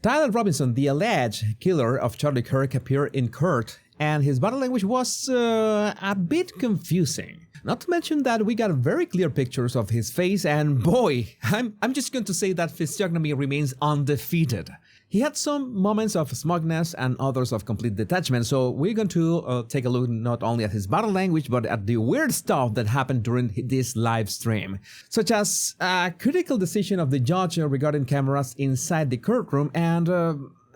Tyler Robinson, the alleged killer of Charlie Kirk, appeared in court, and his body language was a bit confusing. Not to mention that we got very clear pictures of his face, and boy, I'm just going to say that physiognomy remains undefeated. He had some moments of smugness and others of complete detachment, so we're going to take a look not only at his body language, but at the weird stuff that happened during this live stream, such as a critical decision of the judge regarding cameras inside the courtroom and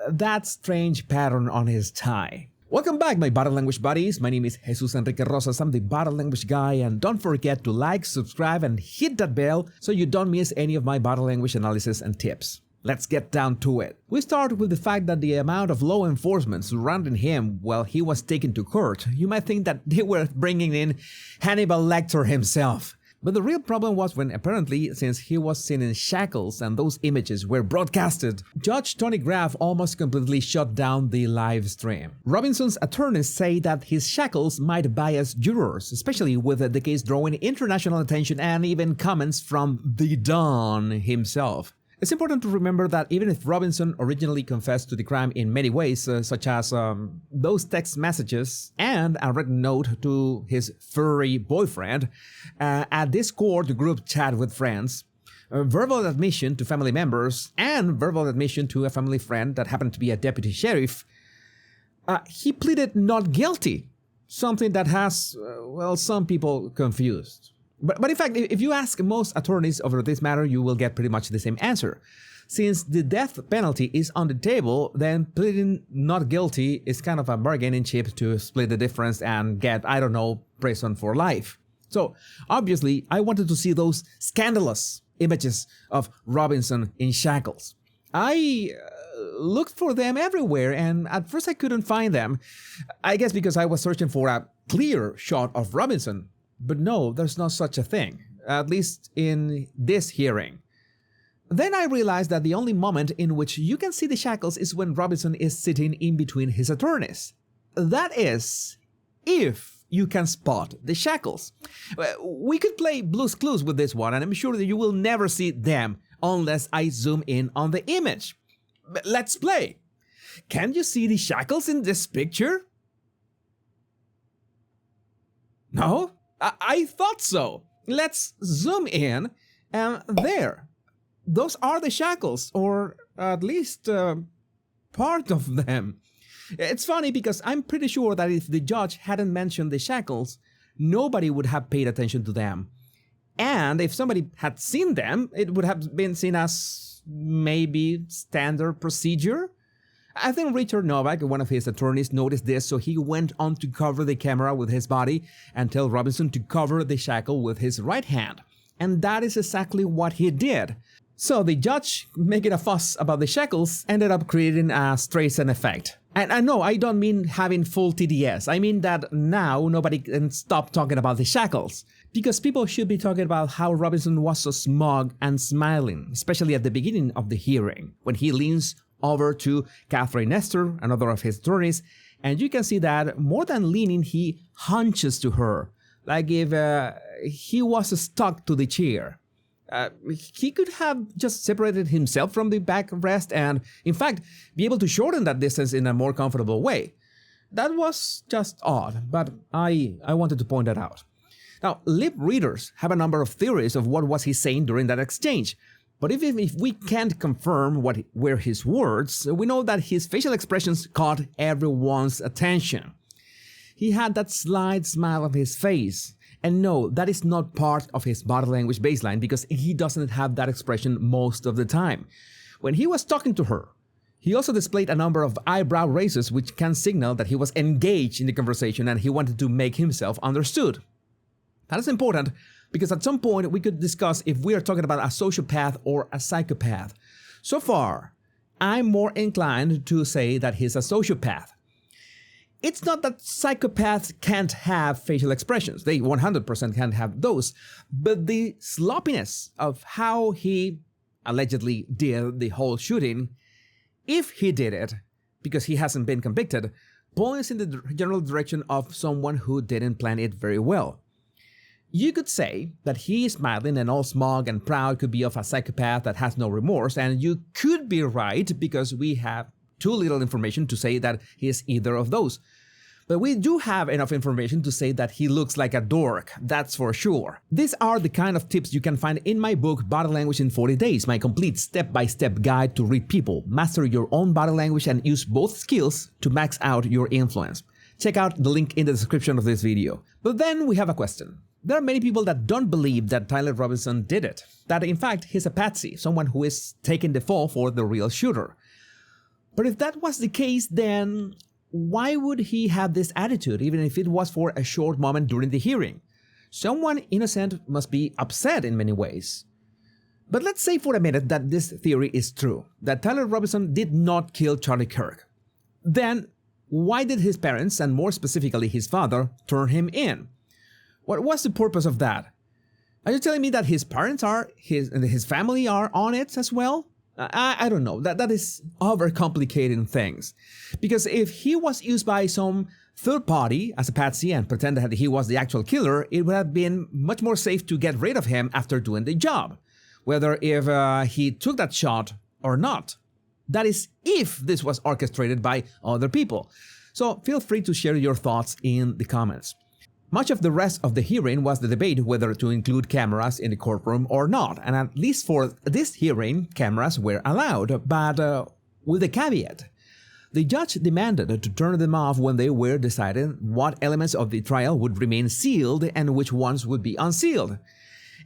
that strange pattern on his tie. Welcome back, my body language buddies. My name is Jesus Enrique Rosas. I'm the body language guy, and don't forget to like, subscribe, and hit that bell so you don't miss any of my body language analysis and tips. Let's get down to it. We start with the fact that the amount of law enforcement surrounding him while he was taken to court, you might think that they were bringing in Hannibal Lecter himself. But the real problem was when apparently, since he was seen in shackles and those images were broadcasted, Judge Tony Graff almost completely shut down the live stream. Robinson's attorneys say that his shackles might bias jurors, especially with the case drawing international attention and even comments from the Don himself. It's important to remember that even if Robinson originally confessed to the crime in many ways, such as those text messages and a written note to his furry boyfriend, a Discord group chat with friends, verbal admission to family members, and verbal admission to a family friend that happened to be a deputy sheriff, he pleaded not guilty, something that has, some people confused. But in fact, if you ask most attorneys over this matter, you will get pretty much the same answer. Since the death penalty is on the table, then pleading not guilty is kind of a bargaining chip to split the difference and get, prison for life. So, obviously, I wanted to see those scandalous images of Robinson in shackles. I looked for them everywhere, and at first I couldn't find them. I guess because I was searching for a clear shot of Robinson. But no, there's no such a thing, at least in this hearing. Then I realized that the only moment in which you can see the shackles is when Robinson is sitting in between his attorneys. That is, if you can spot the shackles. We could play Blue's Clues with this one, and I'm sure that you will never see them unless I zoom in on the image. But let's play. Can you see the shackles in this picture? No? I thought so. Let's zoom in, and there. Those are the shackles, or at least part of them. It's funny because I'm pretty sure that if the judge hadn't mentioned the shackles, nobody would have paid attention to them. And if somebody had seen them, it would have been seen as maybe standard procedure. I think Richard Novak, one of his attorneys, noticed this, so he went on to cover the camera with his body and tell Robinson to cover the shackle with his right hand. And that is exactly what he did. So the judge, making a fuss about the shackles, ended up creating a Streisand effect. And no, I don't mean having full TDS. I mean that now nobody can stop talking about the shackles. Because people should be talking about how Robinson was so smug and smiling, especially at the beginning of the hearing, when he leans over to Catherine Nestor, another of his attorneys, and you can see that more than leaning, he hunches to her, like if he was stuck to the chair. He could have just separated himself from the backrest and, in fact, be able to shorten that distance in a more comfortable way. That was just odd, but I wanted to point that out. Now, lip readers have a number of theories of what was he saying during that exchange. But even if we can't confirm what were his words, we know that his facial expressions caught everyone's attention. He had that slight smile on his face. And no, that is not part of his body language baseline because he doesn't have that expression most of the time. When he was talking to her, he also displayed a number of eyebrow raises which can signal that he was engaged in the conversation and he wanted to make himself understood. That is important because at some point we could discuss if we are talking about a sociopath or a psychopath. So far, I'm more inclined to say that he's a sociopath. It's not that psychopaths can't have facial expressions. They 100% can't have those. But the sloppiness of how he allegedly did the whole shooting, if he did it, because he hasn't been convicted, points in the general direction of someone who didn't plan it very well. You could say that he is smiling and all smug and proud could be of a psychopath that has no remorse, and you could be right because we have too little information to say that he is either of those. But we do have enough information to say that he looks like a dork, that's for sure. These are the kind of tips you can find in my book Body Language in 40 Days, my complete step-by-step guide to read people, master your own body language, and use both skills to max out your influence. Check out the link in the description of this video. But then we have a question. There are many people that don't believe that Tyler Robinson did it, that in fact he's a patsy, someone who is taking the fall for the real shooter. But if that was the case, then why would he have this attitude, even if it was for a short moment during the hearing? Someone innocent must be upset in many ways. But let's say for a minute that this theory is true, that Tyler Robinson did not kill Charlie Kirk. Then why did his parents, and more specifically his father, turn him in? What was the purpose of that? Are you telling me that his parents and his family are on it as well? I don't know. That is overcomplicating things. Because if he was used by some third party as a patsy and pretended that he was the actual killer, it would have been much more safe to get rid of him after doing the job, whether if he took that shot or not. That is, if this was orchestrated by other people. So feel free to share your thoughts in the comments. Much of the rest of the hearing was the debate whether to include cameras in the courtroom or not, and at least for this hearing, cameras were allowed, but with a caveat. The judge demanded to turn them off when they were deciding what elements of the trial would remain sealed and which ones would be unsealed.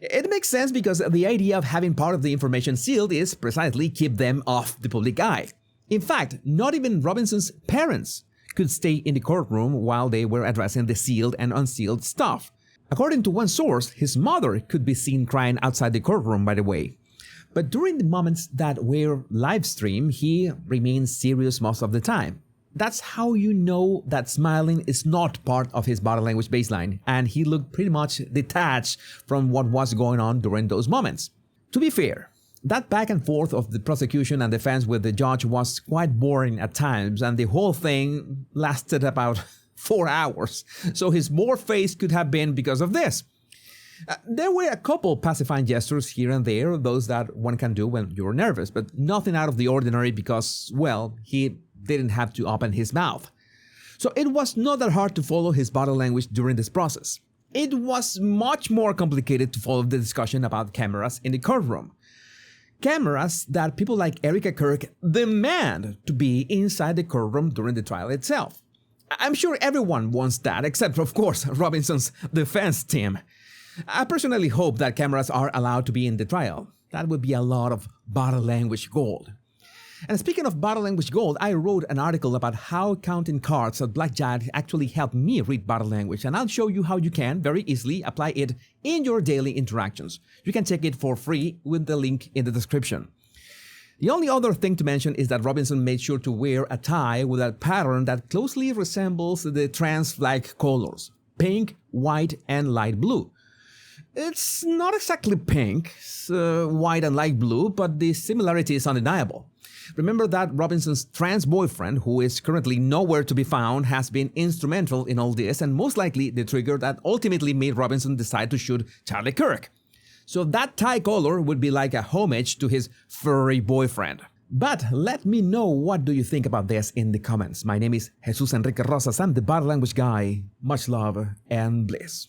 It makes sense because the idea of having part of the information sealed is precisely keep them off the public eye. In fact, not even Robinson's parents could stay in the courtroom while they were addressing the sealed and unsealed stuff. According to one source, his mother could be seen crying outside the courtroom, by the way. But during the moments that were live streamed, he remained serious most of the time. That's how you know that smiling is not part of his body language baseline, and he looked pretty much detached from what was going on during those moments. To be fair, that back and forth of the prosecution and defense with the judge was quite boring at times, and the whole thing lasted about 4 hours, so his bored face could have been because of this. There were a couple pacifying gestures here and there, those that one can do when you're nervous, but nothing out of the ordinary because, well, he didn't have to open his mouth. So it was not that hard to follow his body language during this process. It was much more complicated to follow the discussion about cameras in the courtroom. Cameras that people like Erica Kirk demand to be inside the courtroom during the trial itself. I'm sure everyone wants that, except of course Robinson's defense team. I personally hope that cameras are allowed to be in the trial. That would be a lot of body language gold. And speaking of body language gold, I wrote an article about how counting cards at blackjack actually helped me read body language, and I'll show you how you can very easily apply it in your daily interactions. You can check it for free with the link in the description. The only other thing to mention is that Robinson made sure to wear a tie with a pattern that closely resembles the trans flag colors: pink, white, and light blue. It's not exactly pink, white and light blue, but the similarity is undeniable. Remember that Robinson's trans boyfriend, who is currently nowhere to be found, has been instrumental in all this and most likely the trigger that ultimately made Robinson decide to shoot Charlie Kirk. So that tie color would be like a homage to his furry boyfriend. But let me know what do you think about this in the comments. My name is Jesus Enrique Rosas. I'm the Body Language Guy. Much love and bliss.